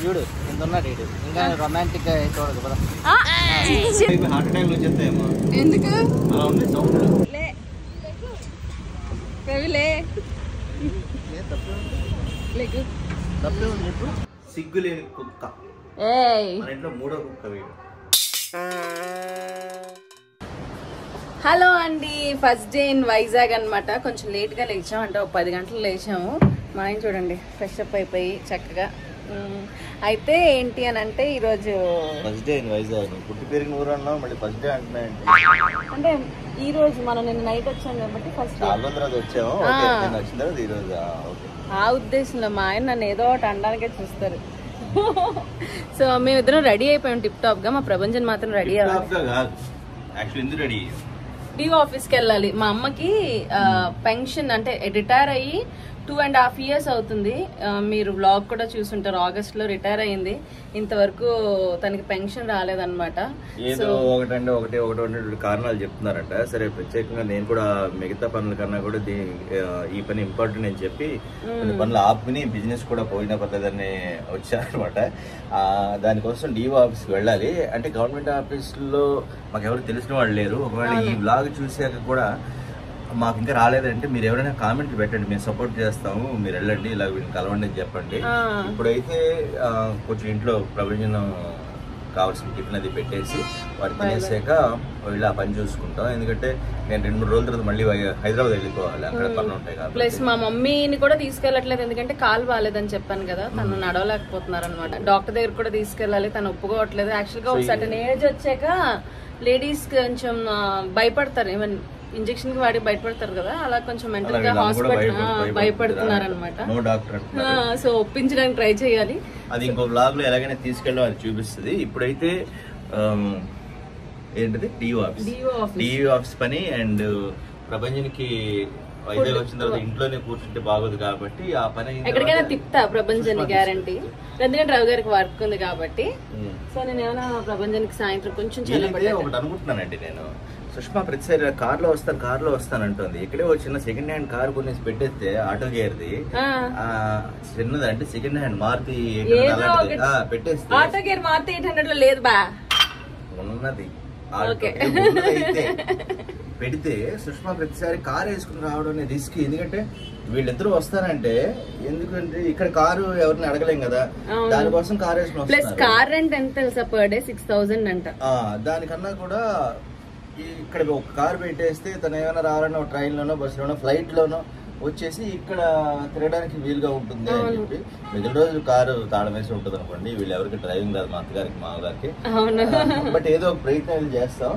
చూడు ఎంత ఉన్నాడు ఇడు ఇంకా రొమాంటిక్ గా చూడదు కదా హార్ట్ అటాక్ వచ్చేస్తాయేమో ఎందుకు అలా ఉంది సౌండ్ తప్పే ఉంది చెప్పు సిగ్గు లేని కుక్క మన ఇంట్లో మూడో కుక్క వీడు. హలో అండి, ఫస్ట్ డే ఇన్ వైజాగ్ అనమాట. కొంచెం లేట్ గా లేచాం, అంటే ఒక 10 గంటలు లేచాము. మా ఆయన చూడండి ఫ్రెష్ అప్ అయిపోయి చక్కగా. అయితే ఏంటి అని అంటే ఈరోజు ఫస్ట్ డే ఇన్ వైజాగ్. పుట్టి పెరిగిన ఊరు అన్నావు మళ్ళీ ఫస్ట్ డే అంటున్నాయండి. అంటే ఈ రోజు మనం నిన్న నైట్ వచ్చాం కాబట్టి ఫస్ట్ తర్వాత వచ్చాము వచ్చిన తర్వాత ఈ రోజు ఆ ఉద్దేశంలో మా ఆయన నన్ను ఏదో ఒకటి అనడానికే చూస్తారు. సో మేమిద్దరం రెడీ అయిపోయాం టిప్ టాప్ గా. మా ప్రభంజన్ మాత్రం రెడీ అవ్వాలి. డిఓ ఆఫీస్కి వెళ్ళాలి. మా అమ్మకి పెన్షన్ అంటే రిటైర్ అయ్యి 2.5 years అవుతుంది. మీరు వ్లాగ్ కూడా చూసుంటారు, ఆగస్ట్ లో రిటైర్ అయ్యింది. ఇంతవరకు తనకి పెన్షన్ రాలేదన్నమాట. ఏదో ఒకటి కారణాలు చెప్తున్నారంట. సరే, ప్రత్యేకంగా నేను కూడా మిగతా పనుల కన్నా కూడా ఈ పని ఇంపార్టెంట్ అని చెప్పి కొన్ని పనులు ఆపుకుని బిజినెస్ కూడా పోయిన పద్ధతిని వచ్చారనమాట. దానికోసం డిఓ ఆఫీస్కి వెళ్ళాలి. అంటే గవర్నమెంట్ ఆఫీస్లో మాకు ఎవరు తెలిసిన వాళ్ళు లేరు. ఒకవేళ ఈ వ్లాగ్ చూసాక కూడా మాకు ఇంకా రాలేదంటే మీరు ఎవరైనా కామెంట్లు పెట్టండి, మేము సపోర్ట్ చేస్తాము, మీరు వెళ్ళండి, ఇలా వీళ్ళని కలవండి అని చెప్పండి. ఇప్పుడైతే కొంచెం ఇంట్లో ప్రయోజనం కావాల్సిన టిఫిన్ అది పెట్టేసి వాటి తినేసాక వెళ్ళి ఆ పని చూసుకుంటాం. ఎందుకంటే నేను 2-3 రోజుల తర్వాత మళ్ళీ హైదరాబాద్ వెళ్ళిపోవాలి, అక్కడ పనులు ఉంటాయి కాబట్టి. ప్లస్ మా మమ్మీని కూడా తీసుకెళ్ళట్లేదు, ఎందుకంటే కాలు బాగాలేదని చెప్పాను కదా, తను నడవలేకపోతున్నారు అనమాట. డాక్టర్ దగ్గర కూడా తీసుకెళ్ళాలి, తను ఒప్పుకోవట్లేదు. యాక్చువల్ గా ఒక సర్టన్ ఏజ్ వచ్చాక లేడీస్ కొంచెం భయపడతారు, ఈవెన్ ఇంజెక్షన్ కి వాడి భయపడతారు కదా, అలా కొంచెం మెంటల్ గా హాస్పిటల్ భయపడుతున్నారు అనమాట. సో ఒప్పించడానికి ట్రై చేయాలి. అది ఇంకో బ్లాగ్ లో ఎలాగైనా తీసుకెళ్ళడం అది చూపిస్తుంది. ఇప్పుడైతే ఏంటది డిఓ ఆఫీస్ పని. అండ్ ప్రభంజన్కి వైజాగ్ వచ్చిన తర్వాత ఇంట్లోనే కూర్చుంటే బాగోదు కాబట్టి ఆ పని ఎక్కడికైనా తిప్తా ప్రభంజన్ గ్యారంటీ, ఎందుకంటే రవి గారికి వర్క్ ఉంది కాబట్టి. సో నేను ఏమైనా ప్రభంజన్ కి సాయంత్రం కొంచెం ఒకటి అనుకుంటున్నానండి. నేను సుష్మా ప్రతిసారి కార్ లో వస్తాను అంటుంది. ఇక్కడే ఒక చిన్న సెకండ్ హ్యాండ్ కార్ కొనేసి పెట్టేస్తే ఆటో గేర్ది చిన్నది, అంటే సెకండ్ హ్యాండ్ మారుతి పెట్టేస్తే ఆటో గేర్ మారుతి 800 లో లేదు బా ఉన్నది పెడితే సుష్మా ప్రతిసారి కార్ వేసుకుని రావడం అనేది రిస్క్. ఎందుకంటే వీళ్ళిద్దరూ వస్తారంటే, ఎందుకంటే ఇక్కడ కారు ఎవరిని అడగలేం కదా, దానికోసం కార్ వేసుకుని వస్తారు. కార్ రెంట్ ఎంత తెలుసా, పర్ డే 6000 అంట. దానికన్నా కూడా ఇక్కడ ఒక కార్ పెట్టేస్తే తను ఏమైనా రావాలన్నా ట్రైన్ లోనో బస్సులోనో ఫ్లైట్ లోనో వచ్చేసి ఇక్కడ తిరగడానికి వీలుగా ఉంటుంది అని చెప్పి మిగిలిన రోజు కారు తాళం వేసి ఉంటుంది అనుకోండి. వీళ్ళు ఎవరికి డ్రైవింగ్ రాదు, మా అత్తగారికి మామగారికి. బట్ ఏదో ఒక ప్రయత్నం చేస్తాం.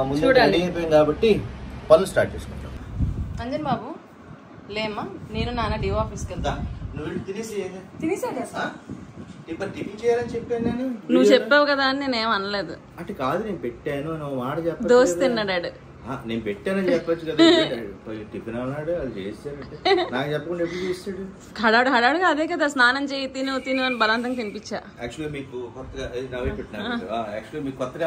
ముందు రెడీ అయిపోయింది కాబట్టి పనులు స్టార్ట్ చేసుకుంటాం. అంజన్ బాబు లేమ్మా, నేను నాన్న డిఓ ఆఫీస్కి వెళ్తా. నువ్వు తినేసా టిఫిన్ చేయాలని చెప్పాను నేను. నువ్వు చెప్పావు కదా అని నేనేం అనలేదు. అంటే కాదు, నేను పెట్టాను, నువ్వు మాట చెప్ప దోశ తిన్నాడు. నేను పెట్టానని చెప్పొచ్చు కదా. టిఫిన్ అన్నాడు, అది చేస్తాడు, నాకు చెప్పకుండా ఎప్పుడు చేస్తాడు. హడాడుగా అదే కదా, స్నానం చేయి, తిను అని బలవంతంగా తినిపించా. యాక్చువల్గా మీకు కొత్తగా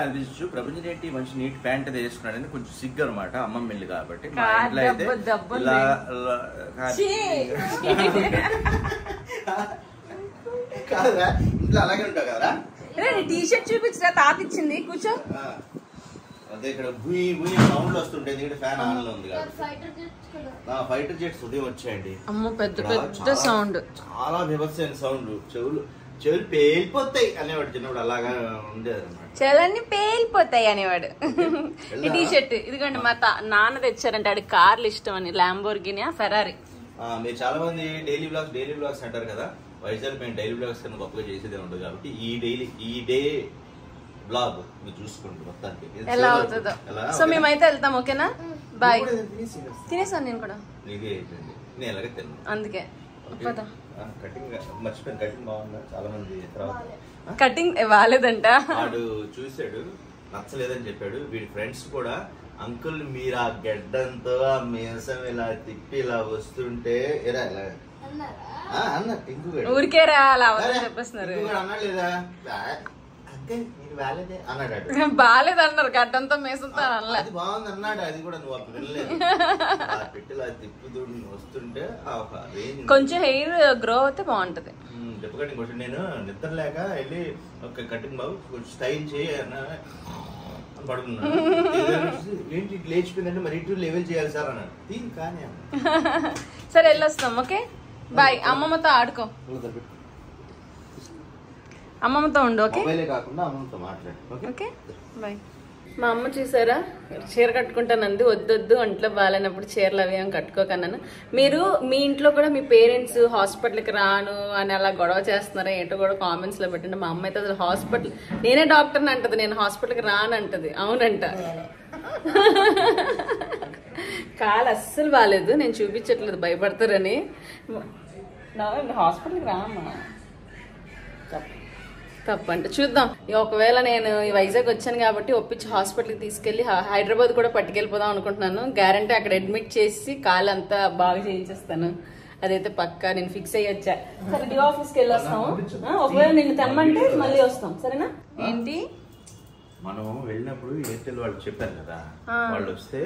అనిపించచ్చు, ప్రపంచం ఏంటి మంచి నీట్ ప్యాంట్ అది వేసుకున్నాడని కొంచెం సిగ్గు అనమాట. అమ్మమ్మ వెళ్ళి కాబట్టి మా ఇంట్లో అయితే కాదా, ఇంట్లో అలాగే ఉంటావు కదా. టీ షర్ట్ చూపించరా, తాత ఇచ్చింది, కూర్చో. అదే ఇక్కడ సౌండ్లు వస్తుంటాయి, ఎందుకంటే ఫ్యాన్ ఆన్ లో ఉంది కాబట్టి. ఫైటర్ జెట్స్ ఉదయం వచ్చాయండి. అమ్మో పెద్ద సౌండ్, చాలా బీభత్సమైన సౌండ్. చెవులు పేలిపోతాయి అనేవాడు చిన్నవాడు, అలాగా ఉండేది అనమాట. చెవులన్నీ పేలిపోతాయి అనేవాడు. ఈ టీ షర్ట్ ఇదిగోండి మా నాన్న తెచ్చారంటే, ఆడి కార్లు ఇష్టం అని, ల్యాంబోర్గిని, ఫెరారీ. మీరు చాలా మంది డైలీ బ్లాగ్స్ అంటారు కదా. వైజాగ్ మేము డైలీ బ్లాగ్స్ కన్నా గొప్పగా చేసేదే ఉండదు కాబట్టి ఈ డే బ్లాగ్ మీరు చూసుకోండి మొత్తానికి ఎలా అవుతుందో. సో మేమైతే వెళ్తాం, ఓకేనా? బాయ్. తినేసాను నేను కూడా, నేను ఎలాగే తిన్నాను, అందుకే. కటింగ్ మర్చిపోయాను. కటింగ్ బాగుందా? చాలా మంది తర్వాత కటింగ్ బాగాలేదంట. వాడు చూసాడు, నచ్చలేదని చెప్పాడు. వీడి ఫ్రెండ్స్ కూడా, అంకుల్ మీరు ఆ గడ్డంతో ఆ మీసం ఇలా తిప్పి ఇలా వస్తుంటే ఎలా ఊరికే రా అలా చెప్పేస్తున్నారు. అన్నా లేదా నేను బాలేదే అన్నాడు. బాలేదన్నారు, గడ్డంతో మేసుతాను అలా. అది బాగుంది అన్నాడు, అది కూడా నువ్వు అప్పుడు వినలేదు. పెట్టిలా తిప్పుతూ వస్తుంటే కొంచెం హెయిర్ గ్రో అయితే బాగుంటది. దెబ్బ కటింగ్ కొట్టి నేను నిద్ర లేక వెళ్ళి ఒక కటింగ్ బాబు కొంచెం స్టైల్ చేయి పడుకున్నాను. ఏంటి లేచిపోయిందంటే మరి ఇటు లెవెల్ చేయాలి సార్ అన్నాడు. దీని కానీ సరే వెళ్ళొస్తాం. Okay bye. అమ్మమ్మతో ఆడుకో, అమ్మమ్మతో ఉండు. ఓకే కాకుండా అమ్మతో మాట్లాడు. Okay bye. మా అమ్మ చూసారా చీర కట్టుకుంటానంది, వద్దొద్దు ఒంట్లో బాగాలేనప్పుడు చీరలు అవి ఏం కట్టుకోకన్నాను. మీరు మీ ఇంట్లో కూడా మీ పేరెంట్స్ హాస్పిటల్కి రాను అని అలా గొడవ చేస్తున్నారా ఏంటో కూడా కామెంట్స్ లో పెట్టండి. మా అమ్మ అయితే అసలు హాస్పిటల్, నేనే డాక్టర్ని అంటది, నేను హాస్పిటల్కి రాను అంటది. అవునంట, కాలు అస్సలు బాగాలేదు, నేను చూపించట్లేదు భయపడతారని. హాస్పిటల్కి రామ్మా తప్పంట. చూద్దాం, ఒకవేళ నేను వైజాగ్ వచ్చాను కాబట్టి ఒప్పించి హాస్పిటల్కి తీసుకెళ్లి హైదరాబాద్ కూడా పట్టుకెళ్ళిపోదాం అనుకుంటున్నాను. గ్యారంటీ అక్కడ అడ్మిట్ చేసి కాలు అంతా బాగా చేయించేస్తాను, అదైతే పక్కా. నేను ఫిక్స్ అయ్యి వచ్చా. సరే డి ఆఫీస్కి వెళ్ళి వస్తాము. ఒకవేళ నిన్ను తెమ్మంటే మళ్ళీ వస్తాం, సరేనా? ఏంటి మనం వెళ్ళినప్పుడు ఎయిర్టెల్ వాళ్ళు చెప్పారు కదా, వాళ్ళు వస్తే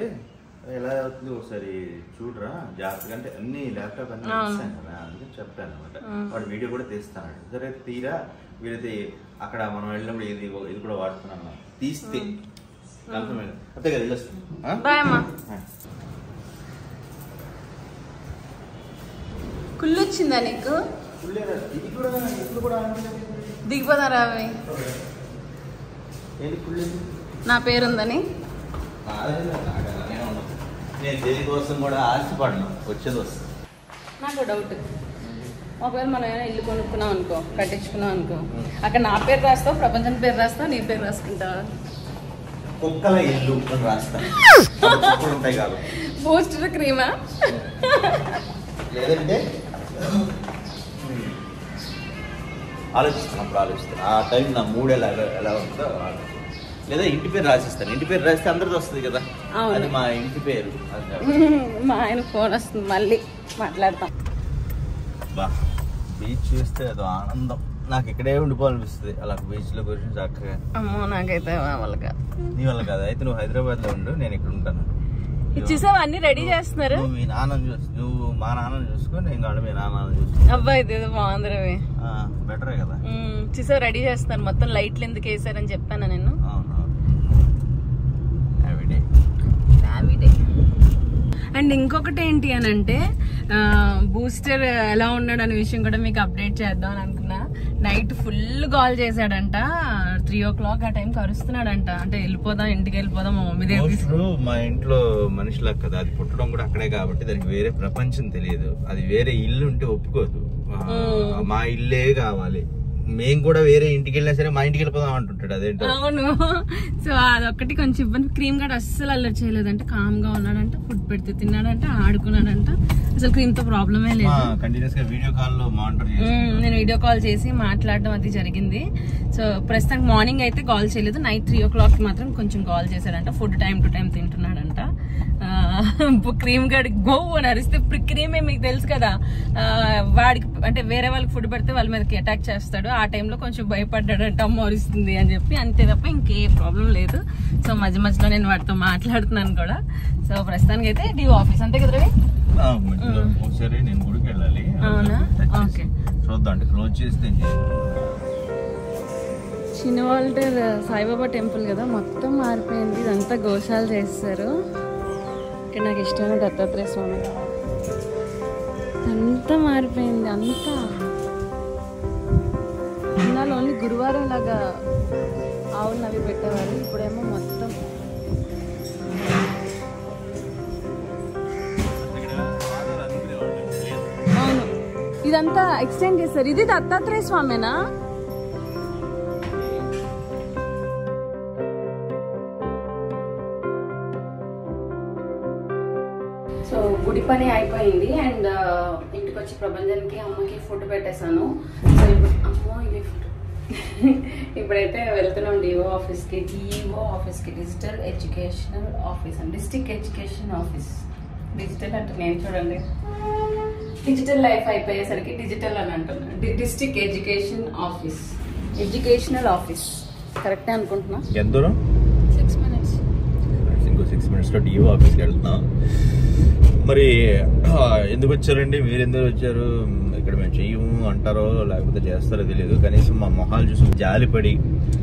ఎలా అవుతుంది ఒకసారి చూడరా జాగ్రత్తగా, అంటే అన్ని ల్యాప్టాప్ అన్ని ఇస్తాను కదా అని చెప్పాను అనమాట. వాడు వీడియో కూడా తీస్తాడు. సరే తీరా వీరైతే అక్కడ మనం వెళ్ళినప్పుడు ఇది కూడా వాడుతున్నాను తీస్తే కన్ఫర్మ్ అంతే కదా. వెళ్ళొస్తాం. కుళ్ళు వచ్చిందా నీకు? దిగిపోతారా అవి? నా పేరుందని నేను దేనికోసం కూడా ఆశపడను, వచ్చేది వస్తుంది. నాకు డౌట్, ఒకవేళ మనం ఏమైనా ఇల్లు కొనుక్కున్నాం అనుకో, కట్టించుకున్నాం అనుకో, అక్కడ నా పేరు రాస్తావు, ప్రపంచం పేరు రాస్తావు, నీ పేరు రాసుకుంటావా? కుక్కల ఇల్లు అని రాస్తాను ఉంటాయి కాబట్టి. బూస్టర్ క్రీమా లేదంటే ఆలోచిస్తాను, అప్పుడు ఆలోచిస్తాను. ఆ టైం నా మూడు ఎలా ఉంటుందో లేదా ఇంటి పేరు రాసిస్తాను. ఇంటి పేరు రాస్తే అందరిది వస్తుంది కదా, అది మా ఇంటి పేరు. మా ఆయన ఫోన్ వస్తుంది, మళ్ళీ మాట్లాడతాం. బా బీచ్ చూస్తే అదో ఆనందం. నాకు ఇక్కడే ఉండిపోవాలనిపిస్తుంది అలా బీచ్ లో కూర్చొని చక్కగా. అమ్మో నాకైతే వాళ్ళగా నీ వల్ల కాదు, అయితే నువ్వు హైదరాబాద్ లో ఉండు, నేను ఇక్కడ ఉంటాను. చూసావా అన్ని రెడీ చేస్తున్నారు. నువ్వు మీ నాన్నని నువ్వు మా నాన్నని చూసుకో, నేను కాదు మీ నాన్నని చూసుకో. అబ్బాయి ఇదేదో బాగుంది రవి, బెటరే కదా. చూసావు రెడీ చేస్తున్నారు, మొత్తం లైట్లు ఎందుకు వేసారని చెప్పాను నేను. అండ్ ఇంకొకటి ఏంటి అని అంటే బూస్టర్ ఎలా ఉన్నాడు అనే విషయం కూడా మీకు అప్డేట్ చేద్దాం అని అనుకున్నా. నైట్ ఫుల్ కాల్ చేశాడంట, 3 o'clock ఆ టైంకి అరుస్తున్నాడంట. అంటే వెళ్ళిపోదాం, ఇంటికి వెళ్ళిపోదాం, మా మమ్మీ దగ్గర. మా ఇంట్లో మనుషులకు కదా, అది పుట్టడం కూడా అక్కడే కాబట్టి దానికి వేరే ప్రపంచం తెలియదు. అది వేరే ఇల్లు ఉంటే ఒప్పుకోదు, మా ఇల్లే కావాలి. మేము కూడా వేరే ఇంటికి వెళ్ళినా సరే మా ఇంటికి వెళ్ళిపోదాం అంటుంటాడు. అదేంటో. అవును, సో అదొక్కటి కొంచెం ఇబ్బంది. క్రీమ్ గార్డ్ అస్సలు అల్లరి చేయలేదంట, కామ్ గా ఉన్నాడంట, ఫుడ్ పెడితే తిన్నాడంట, ఆడుకున్నాడంట. అసలు క్రీమ్ తో ప్రాబ్లమే లేదు. కంటిన్యూస్ గా వీడియో కాల్ లో మానిటర్ చేసి నేను వీడియో కాల్ చేసి మాట్లాడడం అది జరిగింది. సో ప్రస్తుతానికి మార్నింగ్ అయితే కాల్ చేయలేదు, నైట్ 3 o'clock మాత్రం కొంచెం కాల్ చేశాడంట. ఫుడ్ టైం టు టైం తింటున్నాడంట. క్రీమ్ గార్డ్ గో అని అరిస్తే, ఇప్పుడు క్రీమే మీకు తెలుసు కదా, వాడికి అంటే వేరే వాళ్ళకి ఫుడ్ పెడితే వాళ్ళ మీదకి అటాక్ చేస్తాడు. ఆ టైంలో కొంచెం భయపడ్డాడంట, అమ్మ అరుస్తుంది అని చెప్పి. అంతే తప్ప ఇంకే ప్రాబ్లం లేదు. సో మధ్య మధ్యలో నేను వాటితో మాట్లాడుతున్నాను కూడా. సో ప్రస్తుతానికి అయితే డి ఆఫీస్ అంతే కదా రవి. ఒకసారి నేను గుడికి వెళ్ళాలి. అవునా, ఓకే చూద్దాం. క్లోజ్ చేస్తే చిన్నవాల్టర్ సాయిబాబా టెంపుల్ కదా, మొత్తం మారిపోయింది. ఇదంతా గోశాల చేస్తారు. ఇక్కడ నాకు ఇష్టమైన దత్తాత్రేయ స్వామి, అంతా మారిపోయింది. అంతా ఇన్నాళ్ళు ఓన్లీ గురువారం లాగా ఆవులు అవి పెట్టేవారు, ఇప్పుడేమో మొత్తం. అవును, ఇదంతా ఎక్స్టెండ్ చేస్తారు. ఇది దత్తాత్రేయ స్వామినా? సో గుడి పని అయిపోయింది అండ్ ఇంటికి వచ్చి ప్రభంజన్కి అమ్మకి ఫుడ్ పెట్టేశాను. సో ఇప్పుడు అమ్మో ఇది ఫుడ్. ఇప్పుడైతే వెళ్తున్నాం డిఓ ఆఫీస్కి. డిఓ ఆఫీస్కి digital educational office and district education office. Digital అంటే నేను చూడండి, డిజిటల్ లైఫ్ అయిపోయేసరికి డిజిటల్ అని అంటున్నాను. District education office, educational office. కరెక్టే అనుకుంటున్నా. ఎంత దూరం? 6 minutes. ఇంకో 6 minutes లో డిఓ ఆఫీస్కి వెళ్తున్నాం. మరి ఎందుకు వచ్చారండి, మీరు ఎందుకు వచ్చారు, ఇక్కడ మేము చెయ్యము అంటారో లేకపోతే చేస్తారో తెలియదు, కనీసం మా మొహాలు చూసి జాలిపడి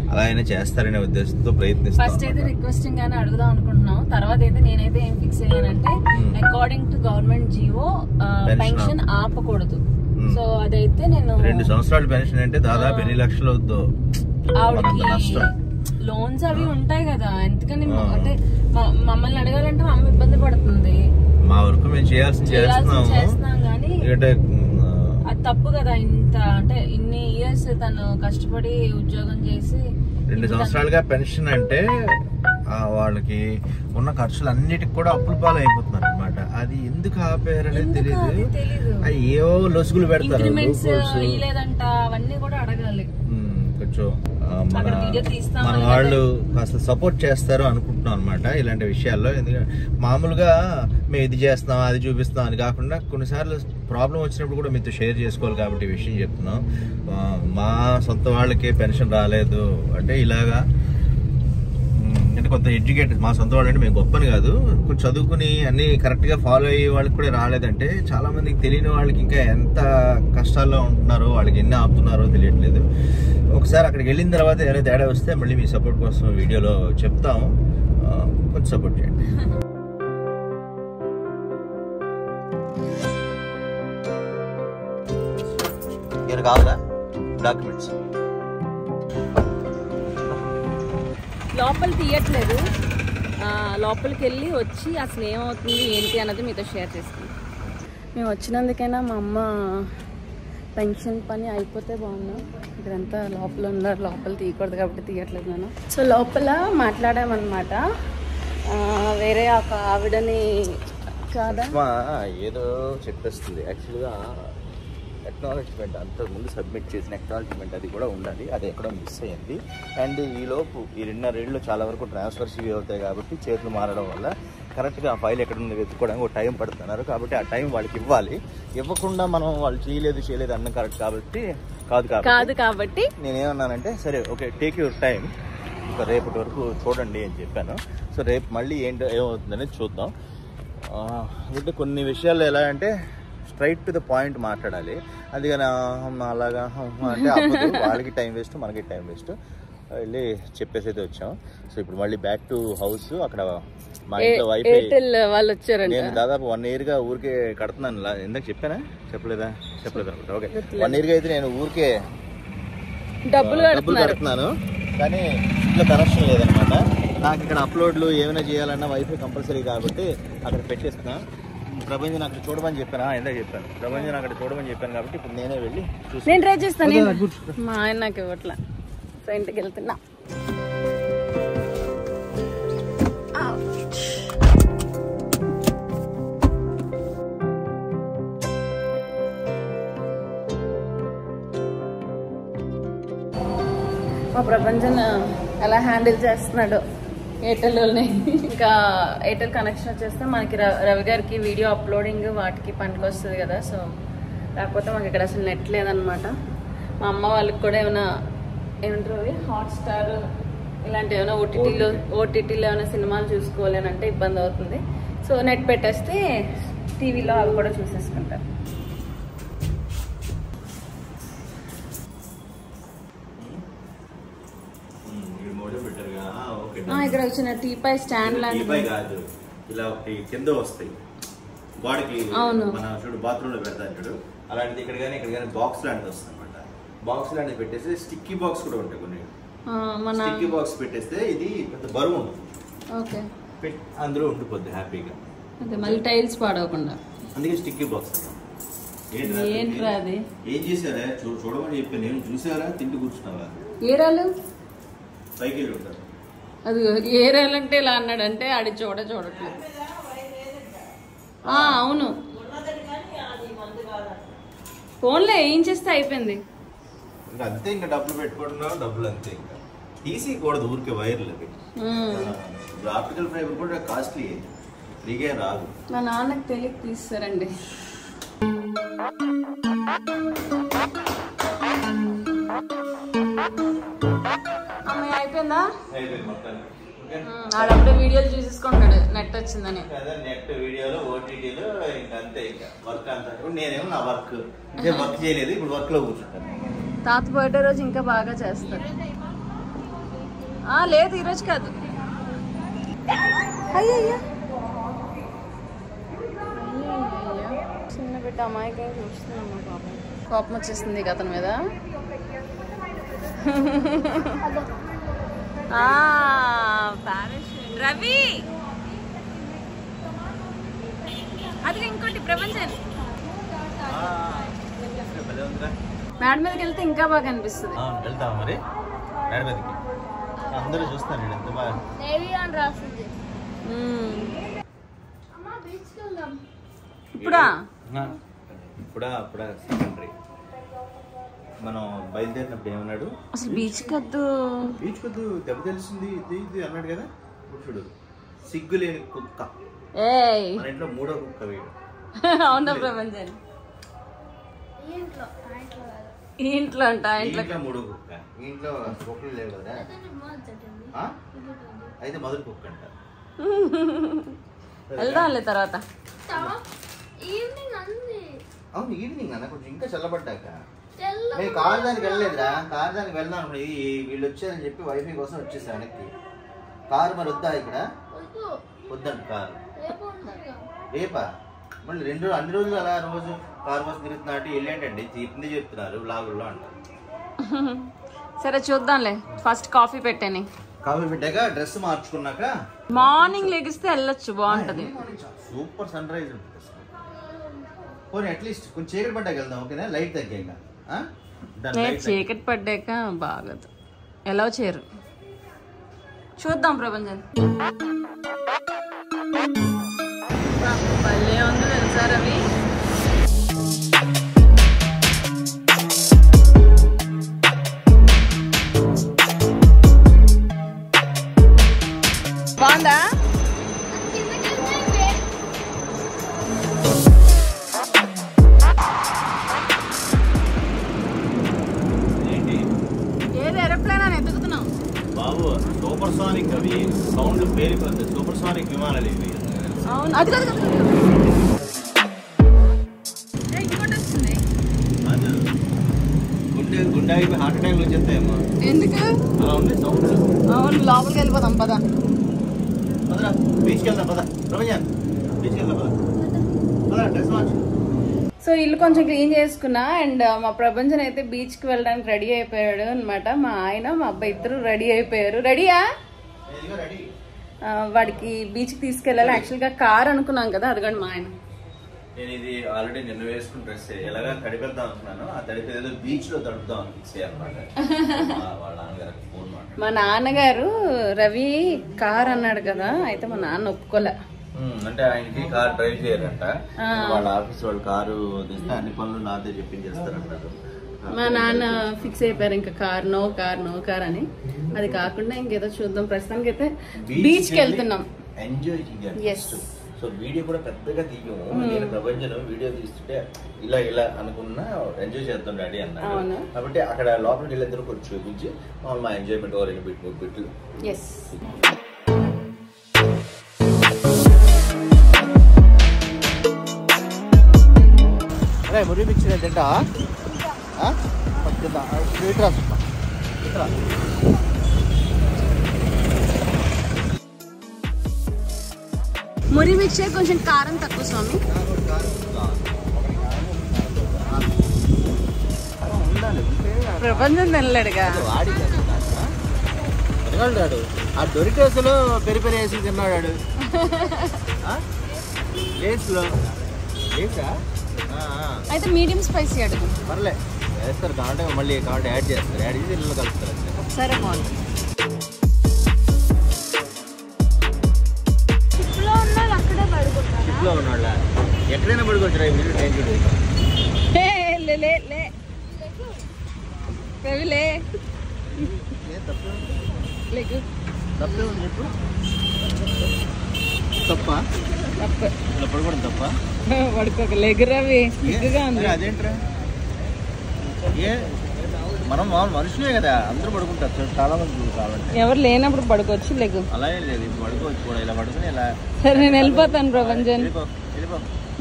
అలా అయినా చేస్తారనే ఉద్దేశంతో ప్రయత్నిస్తాం. ఫస్ట్ అయితే రిక్వెస్టింగ్ గానే అడుగుదాం అనుకుంటున్నాం. తర్వాత అయితే నేనైతే ఏం ఫిక్స్ అయ్యానంటే according to government GO pension ఆపకూడదు. సో అదైతే నేను 2 సంవత్సరాల పెన్షన్ అంటే దాదాపు 8 లక్షలు అవుతుందో. ఆవిడకి లోన్స్ అవి ఉంటాయి కదా, ఎందుకని అంటే మమ్మల్ని అడగాలంటే అమ్మ ఇబ్బంది పడుతుంది. మా వరకు మేము చేస్తున్నాం కానీ అది తప్పు కదా. ఇంత అంటే ఇన్ని ఇయర్స్ తను కష్టపడి ఉద్యోగం చేసి 2 సంవత్సరాలుగా పెన్షన్ అంటే వాళ్ళకి ఉన్న ఖర్చులు అన్నిటికి కూడా అప్పుల పాలు అయిపోతున్నారు అనమాట. అది ఎందుకు ఆపారనేది తెలియదు. ఏవో లొసుగులు పెడతారు. లేదంట అవన్నీ కూడా అడగాలి. కొంచెం మన వాళ్ళు కాస్త సపోర్ట్ చేస్తారు అనుకుంటున్నాం అనమాట ఇలాంటి విషయాల్లో. ఎందుకంటే మామూలుగా మేము ఇది చేస్తున్నాం అది చూపిస్తాం అని కాకుండా కొన్నిసార్లు ప్రాబ్లం వచ్చినప్పుడు కూడా మీతో షేర్ చేసుకోవాలి కాబట్టి ఈ విషయం చెప్తున్నాం. మా సొంత వాళ్ళకి పెన్షన్ రాలేదు అంటే ఇలాగా, అంటే కొంత ఎడ్యుకేటెడ్, మా సొంత వాళ్ళు అంటే మేము గొప్పని కాదు, కొంచెం చదువుకుని అన్ని కరెక్ట్గా ఫాలో అయ్యే వాళ్ళకి కూడా రాలేదంటే చాలా మందికి తెలియని వాళ్ళకి ఇంకా ఎంత కష్టాల్లో ఉంటున్నారో, వాళ్ళకి ఎన్ని ఆపుతున్నారో తెలియట్లేదు. ఒకసారి అక్కడికి వెళ్ళిన తర్వాత ఏదైనా తేడా వస్తే మళ్ళీ మీ సపోర్ట్ కోసం వీడియోలో చెప్తాము, కొంచెం సపోర్ట్ చేయండి. కావాలా డాక్యుమెంట్స్ లోపల తీయట్లేదు, లోపలికి వెళ్ళి వచ్చి అసలు ఏమవుతుంది ఏంటి అన్నది మీతో షేర్ చేసుకుంటాం. మేము వచ్చినందుకైనా మా అమ్మ పెన్షన్ పని అయిపోతే బాగున్నాం. ఇక్కడంతా లోపల ఉన్నారు, లోపల తీయకూడదు కాబట్టి తీయట్లేదు నేను. సో లోపల మాట్లాడామన్నమాట, వేరే ఒక ఆవిడని కాదా ఏదో చెప్పేస్తుంది. యాక్చువల్గా అక్నాలెడ్జ్మెంట్ అంతకుముందు సబ్మిట్ చేసిన అక్నాలెడ్జ్మెంట్ అది కూడా ఉండాలి, అది ఎక్కడో మిస్ అయ్యింది. అండ్ ఈలోపు ఈ 2.5 ఏళ్ళు చాలా వరకు ట్రాన్స్ఫర్స్ ఇవి అవుతాయి కాబట్టి చేతులు మారడం వల్ల కరెక్ట్గా ఆ ఫైల్ ఎక్కడ ఉంది వెతుక్కోవడానికి ఒక టైం పడుతున్నారు. కాబట్టి ఆ టైం వాళ్ళకి ఇవ్వాలి. ఇవ్వకుండా మనం వాళ్ళు చేయలేదు అన్న కరెక్ట్ కాదు కాబట్టి నేనేమన్నానంటే సరే ఓకే టేక్ యువర్ టైం, ఇంకా రేపటి వరకు చూడండి అని చెప్పాను. సో రేపు మళ్ళీ ఏమవుతుందనేది చూద్దాం. అంటే కొన్ని విషయాల్లో ఎలా అంటే స్ట్రైట్ టు ద పాయింట్ మాట్లాడాలి. అది కానీ అలాగా అంటే అవ్వదు, వాళ్ళకి టైం వేస్ట్ మనకి టైం వేస్ట్. వెళ్ళి చెప్పేసి అయితే వచ్చాం. సో ఇప్పుడు మళ్ళీ బ్యాక్ టు హౌస్. అక్కడ మా ఇంట్లో వైఫై వాళ్ళు వచ్చారు. నేను దాదాపు 1 yearగా ఊరికే కడుతున్నాను. ఎందుకు చెప్పలేదా ఓకే 1 yearగా అయితే నేను ఊరికే డబ్బులు కడుతున్నాను, కానీ ఇంట్లో కనెక్షన్ లేదనమాట. నాకు ఇక్కడ అప్లోడ్లు ఏమైనా చేయాలన్నా వైఫై కంపల్సరీ కాబట్టి అక్కడ పెట్టేస్తున్నా. ప్రభంజన్ అక్కడ చూడమని చెప్పాను, ప్రభంజన్ అక్కడ చూడమని చెప్పాను కాబట్టి ఇప్పుడు నేనే వెళ్ళి నేను ట్రై చేస్తాను. మా ఆయన నాకు ఇవ్వట్లా, సో ఇంటికి వెళ్తున్నా. మా ప్రపంచం ఎలా హ్యాండిల్ చేస్తున్నాడు ఎయిర్టెల్ని. ఇంకా ఎయిర్టెల్ కనెక్షన్ వచ్చేస్తే మనకి రవి గారికి వీడియో అప్లోడింగ్ వాటికి పనికి వస్తుంది కదా. సో కాకపోతే మాకు ఇక్కడ అసలు నెట్ లేదనమాట. మా అమ్మ వాళ్ళకి కూడా ఏమంటారు హాట్స్టార్ ఇలాంటి ఏమైనా ఓటీటీలో ఏమైనా సినిమాలు చూసుకోవాలి అని అంటే ఇబ్బంది అవుతుంది. సో నెట్ పెట్టేస్తే టీవీలో అవి కూడా చూసేసుకుంటారు. ఇక్కడ వచ్చిన టీపై స్టాండ్ లాంటివి కాదు, ఇలా కింద వస్తాయి బాడీకి, మన చూడు బాత్రూమ్ లో పెడతాను చూడు, అలాంటిది ఇక్కడ కానీ బాక్స్ లాంటిది వస్తుంది అనమాట. బాక్స్ లాంటిది పెట్టేస్తే స్టిక్కీ బాక్స్ కూడా ఉంటాయి కొన్ని, స్టిక్కీ బాక్స్ పెట్టేస్తే ఇది పెద్ద బరువు ఉంటుంది, అందులో ఉండిపోద్ది హ్యాపీగా, మళ్ళీ టైల్స్ పాడవకుండా. అందుకే స్టిక్కీ బాక్స్. ఏంట్రా అది? ఏం చేశారా చూడమని చెప్పి నేను చూసారా, తింటూ కూర్చున్నావా? ఏరాలు సైకిల్ ఉంటారు, అది ఏరాలంటే ఇలా అన్నాడంటే ఆడి చూడట్లేదు. అవును ఫోన్లో ఏం చేస్తే అయిపోయింది అంతే. ఇంకా డబ్బులు పెట్టుకుంటున్నావు, డబ్బులు అంతే. ఇంకా తీసేయకూడదు ఊరికే వైర్లు. ఆప్టికల్ ఫైబర్ కూడా కాస్ట్లీ, ఫ్రీగా రాదు. మా నాన్నకి తెలియక తీస్తారండి. అమ్మాయి అయిపోయిందా? అయిపోయింది మొత్తం. ఆడప్పుడే వీడియోలు చూసేసుకుంటాడు నెట్ వచ్చిందని. నెట్ వీడియోలు ఓటీటీలు ఇంకా అంతే. ఇంకా వర్క్ అంతా నేనేమో నా వర్క్ ఇంకా వర్క్ చేయలేదు, ఇప్పుడు వర్క్ లో కూర్చుంటాను. తాత బర్త్డే రోజు ఇంకా బాగా చేస్తాడు. లేదు ఈరోజు కాదు. అయ్యయ్యా చిన్న బిడ్డ అమ్మాయికి చూస్తున్నాను. పాపం కోపం వచ్చేస్తుంది అతని మీద. రవి అది ఇంకోటి ప్రపంచం. మేడ మీదకి వెళ్తే ఇంకా బాగా అనిపిస్తుంది. వెళ్తాం మరి మేడ మీదకి. అందరూ చూస్తాను నేను ఎంత బాగా. ఇప్పుడా సెకండరీ మనం బయలుదేరినప్పుడు ఏమన్నాడు, అసలు బీచ్ కద్దు దెబ్బ తెలిసింది ఇది అన్నాడు కదా. చూడు సిగ్గు లేని కుక్క, మన ఇంట్లో మూడో కుక్క వీడు. అవునా ప్రపంచం? ఇంట్లో ఇంట్లో మూడో కుక్క. ఇంట్లో కుక్కలు లేవు కదా, అయితే మొదటి కుక్క అంట. వెళ్దాంలే తర్వాత. అవును ఈవినింగ్ అన్న కొంచెం ఇంకా చల్లబడ్డాక. మేము కార్ దానికి వెళ్ళలేదురా, కార్ దానికి వెళ్దాం అనుకున్నా. వీళ్ళు వచ్చారని చెప్పి వైఫై కోసం వచ్చేసా వెనక్కి. కారు మరి వద్దా ఇక్కడ? వద్దంట కారు. రేపా మళ్ళీ అన్ని రోజులు అలా రోజు కారు కోసం తిరుగుతున్నట్టు వెళ్ళేంటండి చెప్పింది చెప్తున్నారు బ్లాగుల్లో అంటారు. సరే చూద్దాంలే. ఫస్ట్ కాఫీ పెట్టాను. కాఫీ పెట్టాక డ్రెస్ మార్చుకున్నాక మార్నింగ్ లెగిస్తే వెళ్ళొచ్చు, బాగుంటది. సూపర్ సన్ రైజ్ ఉంటుంది. పోనీ అట్లీస్ట్ కొంచెం చీకటి పడ్డాక వెళ్దాం, ఓకేనా? లైట్ తగ్గాక. చీకటి పడ్డాక బాగదు, ఎలా చేరు చూద్దాం. ప్రపంచం భలే ఉంది తెలుసా రవి. బాగుందా? బాబు సూపర్ సోనిక్ అవి సౌండ్ పేరుకొద్ది. సూపర్ సోనిక్ విమానాలు ఇవి. అవును అది కాదు గుండె అయిపోయి హార్ట్ అటాక్ వచ్చేస్తాయేమో. ఎందుకు అలా ఉంది సౌండ్? అవును లోపలికి వెళ్ళిపోదాం పదా. పదరా బీచ్కి వెళ్దాం పద. ప్రపంచం బీచ్కి వెళ్దాం పద. డ్రెస్ మార్చు. సో ఇల్లు కొంచెం క్లీన్ చేసుకున్నా. అండ్ మా ప్రపంచం అయితే బీచ్ కి వెళ్ళడానికి రెడీ అయిపోయాడు అనమాట. మా ఆయన మా అబ్బాయి ఇద్దరు రెడీ అయిపోయారు. రెడీయా? వాడికి బీచ్ కి తీసుకెళ్ళాలి. యాక్చువల్ గా కార్ అనుకున్నాం కదా, అదిగోండి మా ఆయన. నేను ఇది ఆల్రెడీ నిన్న వేసుకుని డ్రెస్ ఎలాగా తడిపెడదాం అనుకున్నాను. ఆ తడిపి ఏదో బీచ్ లో తడుపుదాం అని ఫిక్స్ అయ్యారన్నమాట. వాళ్ళ నాన్నగారు ఫోన్ మాట. మా నాన్నగారు రవి కార్ అన్నాడు కదా, అయితే మా నాన్న ఒప్పుకోలే. అంటే ఆయనకి కార్ డ్రైవ్ చేయరంట. వాళ్ళ ఆఫీస్ వాళ్ళు కారు తీస్తే అన్ని పనులు నాదే చెప్పించేస్తారంటారు. మా నాన్న ఫిక్స్ అయిపోయారు ఇంకా నో కార్ అని. అది కాకుండా ఇంకేదో చూద్దాం. ప్రస్తుతానికి అయితే బీచ్ కి వెళ్తున్నాం. ఎంజాయ్ చేయాలి. సో వీడియో కూడా పెద్దగా తీయము. నేను ప్రపంచం వీడియో తీస్తుంటే ఇలా అనుకున్నా ఎంజాయ్ చేద్దాం డాడీ అన్నాడు. కాబట్టి అక్కడ లోపలికి వెళ్ళిద్దరు కొంచెం చూపించి మా ఎంజాయ్మెంట్ ఓవర్ బిట్లు. అరే మురి మిక్చర్ ఏంటంట మురి మిక్చర్ కొంచెం కారం తక్కువ స్వామి. ప్రపంచం తినలేడుగా తినగలడాడు. ఆ డొరిటోస్లో పెరి వేసి తిన్నాడు. లేస్లో లేసా అయితే మీడియం స్పైసీ అడుగు. పర్లే వేస్తారు కావాలంటే మళ్ళీ కావాలంటే యాడ్ చేస్తారు. యాడ్ చేసి ఇల్లు కలుపుతారు. సరే బాగుంది. షిప్లో ఉన్నాళ్ళ ఎక్కడైనా పడుకోవచ్చు. తప్పే ఉంది చెప్పు. తప్ప ఇలా పడుకోవడం తప్ప? పడుకోక లెగ్ రవి సిగ్గుగా ఉంది. అదేంట్రా మనం మనుషులే కదా, అందరూ పడుకుంటారు. చాలా మంది కావాలంటే ఎవరు లేనప్పుడు పడుకోవచ్చు. లేకు అలా ఏం లేదు, పడుకోవచ్చు కూడా. ఇలా పడుకుని ఇలా. సరే నేను వెళ్ళిపోతాను ప్రభంజన్,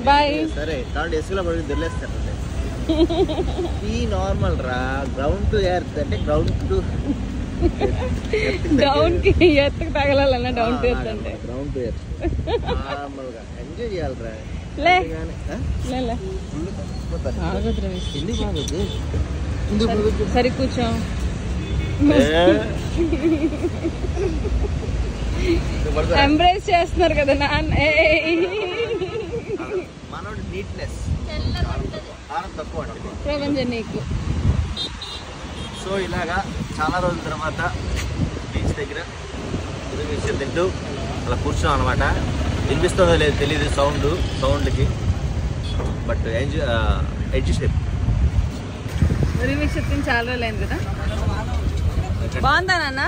బాయ్. సరే కాబట్టి ఎస్లో పడుకుని తెలియస్తారు. ఈ నార్మల్ రా, గ్రౌండ్ టు ఎర్త్ అంటే గ్రౌండ్ టు డౌన్ కి ఎత్తుకు తగలాలన్నా డౌన్ టు ఎర్త్ అంటే గ్రౌండ్ టు ఎర్త్ నార్మల్ గా ఎంజాయ్ చేయాలిరా. సరే కూర్చో. ఎంబ్రేస్ చేస్తున్నారు కదా నాన్న. మనోడి నీట్నెస్ తక్కువ ప్రభంజన్ నీకు. సో ఇలాగా చాలా రోజుల తర్వాత బీచ్ దగ్గర తింటూ అలా కూర్చున్నాం అనమాట. వినిపిస్తుందో లేదు తెలియదు సౌండ్కి, బట్ అడ్జస్ట్ చెప్పింది చాలా రోజులైంది కదా. బాగుందా నాన్న?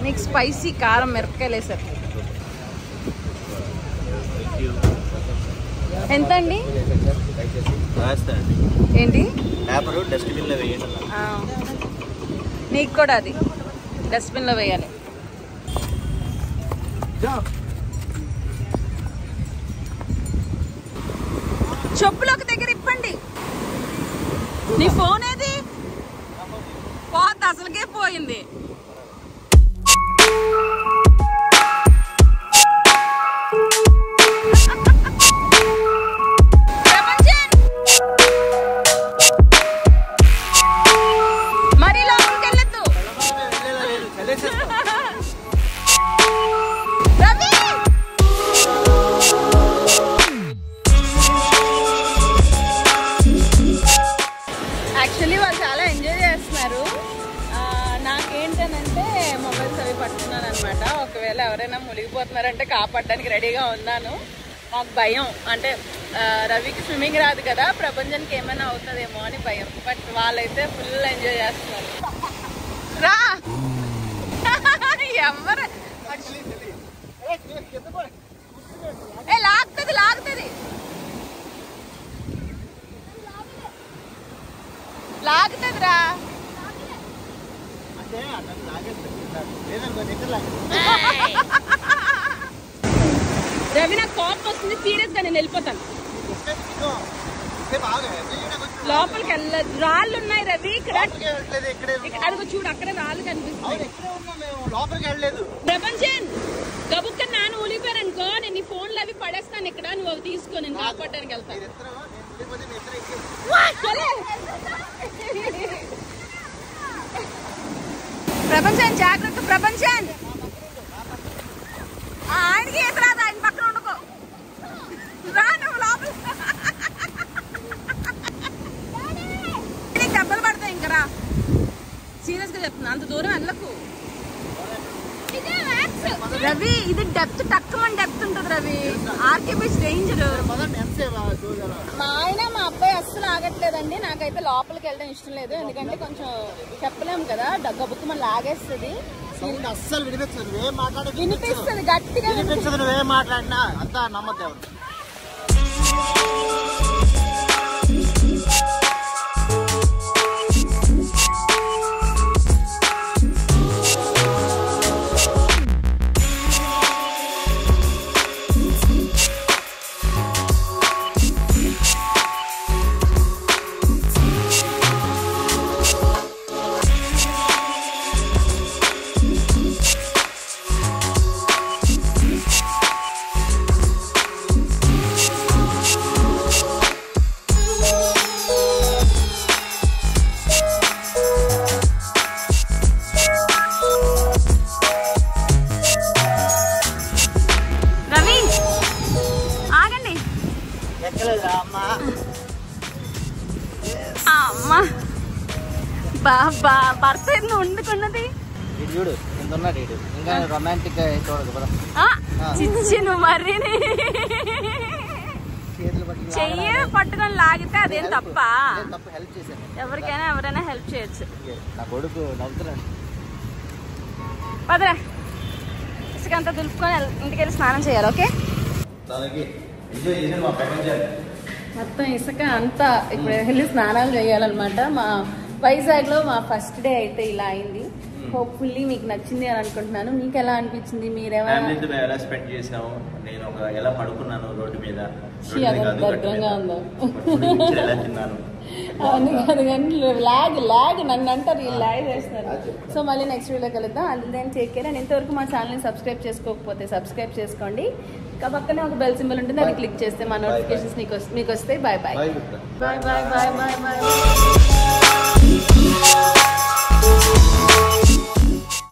నీకు స్పైసీ కారం మిరపకాయలు వేసారు. ఎంత అండి? ఏంటి? పేపర్ డస్ట్బిన్ లో వేయండి. నీకు కూడా అది డస్ట్బిన్ లో వేయాలి. చెప్పులు ఒక దగ్గర ఇప్పండి. నీ ఫోన్ ఏది? పోతే అసలుకే పోయింది. మరి లోపలికి వెళ్ళొద్దు. రవి యాక్చువల్లీ వాళ్ళు చాలా ఎంజాయ్ చేస్తున్నారు. నాకేంటనంటే మొబైల్స్ అవి పట్టుకున్నాను అనమాట. ఒకవేళ ఎవరైనా మునిగిపోతున్నారంటే కాపాడడానికి రెడీగా ఉన్నాను. నాకు భయం, అంటే రవికి స్విమ్మింగ్ రాదు కదా, ప్రభంజన్కి ఏమైనా అవుతుందేమో అని భయం. బట్ వాళ్ళైతే ఫుల్ ఎంజాయ్ చేస్తున్నారు. రా ఎవరు లాగుతుంది రా. రవి నాకు కోపం వస్తుంది, సీరియస్ గా నేను వెళ్ళిపోతాను. లోపలికి వెళ్ళదు, రాళ్ళు ఉన్నాయి రవి ఇక్కడ. అదిగో చూడు, అక్కడే రాళ్ళు కనిపిస్తుంది. ప్రభంజన్ గబుక్క నాన్న ఊలిపోయారనుకో, నేను నీ ఫోన్లు అవి పడేస్తాను ఇక్కడ, నువ్వు అవి తీసుకో, నేను కాపాడడానికి వెళ్తాను. ప్రభంజన్ జాగ్రత్త. ప్రభంజన్ ఆయనకి ఈత రాదు, ఆయన పక్కన ఉండుకో. రా నువ్వు లోపల, దెబ్బలు పడతాయి. ఇంకా రా, సీరియస్ గా చెప్తున్నా, అంత దూరం వెళ్ళకు రవి. ఇది డెప్త్ తక్కువ డెప్త్ ఉంటుంది రవి. RK beach danger. మా ఆయన మా అబ్బాయి అస్సలు ఆగట్లేదండి. నాకైతే లోపలికి వెళ్ళడం ఇష్టం లేదు, ఎందుకంటే కొంచెం చెప్పలేము కదా, గబుక్కు మన లాగేస్తుంది. అస్సలు వినిపిస్తుంది గట్టిగా వినిపిస్తుంది. నువ్వేం మాట్లాడినా అంతా నమ్మద్దు. అమ్మా బాబా భర్త ఎన్ని వండుకున్నది చూడు, ఎంత ఉన్నాడు ఇంకా రొమాంటిక్ చూడదు కదా. చిచ్చి నువ్వు మర్రి చెయ్యి పట్టుకొని లాగితే అదేం తప్ప? ఎవరికైనా ఎవరైనా హెల్ప్ చేయొచ్చు. నా కొడుకు నవ్వుతున్నాడు. పదరా, ఇసుకంతా దులుపుకొని ఇంటికి వెళ్ళి స్నానం చేయాలి. ఓకే, మొత్తం ఇసుక అంతా ఇప్పుడు వెళ్ళి స్నానాలు చేయాలన్నమాట. మా వైజాగ్లో మా ఫస్ట్ డే అయితే ఇలా అయింది. హోప్ఫుల్లీ మీకు నచ్చింది అని అనుకుంటున్నాను. మీకు ఎలా అనిపించింది? మీరేమైనా ఎలా స్పెండ్ చేసాము, నేను ఎలా పడుకున్నాను రోడ్డు మీద, దగ్గరగా ఉందా ఎలా తిన్నాను అవన్నీ కాదు కానీ లాగ్ నన్ను అంటారు, వీళ్ళు లాగ్ చేస్తున్నారు. సో మళ్ళీ నెక్స్ట్ వీడియో కలుద్దాం. అందులో టేక్ కేర్. అండ్ ఇంతవరకు మా ఛానల్ని సబ్స్క్రైబ్ చేసుకోకపోతే సబ్స్క్రైబ్ చేసుకోండి. ఇంకా పక్కనే ఒక బెల్ సింబల్ ఉంటుంది, అది క్లిక్ చేస్తే మా నోటిఫికేషన్స్ మీకు వస్తాయి. Bye bye bye bye bye bye bye.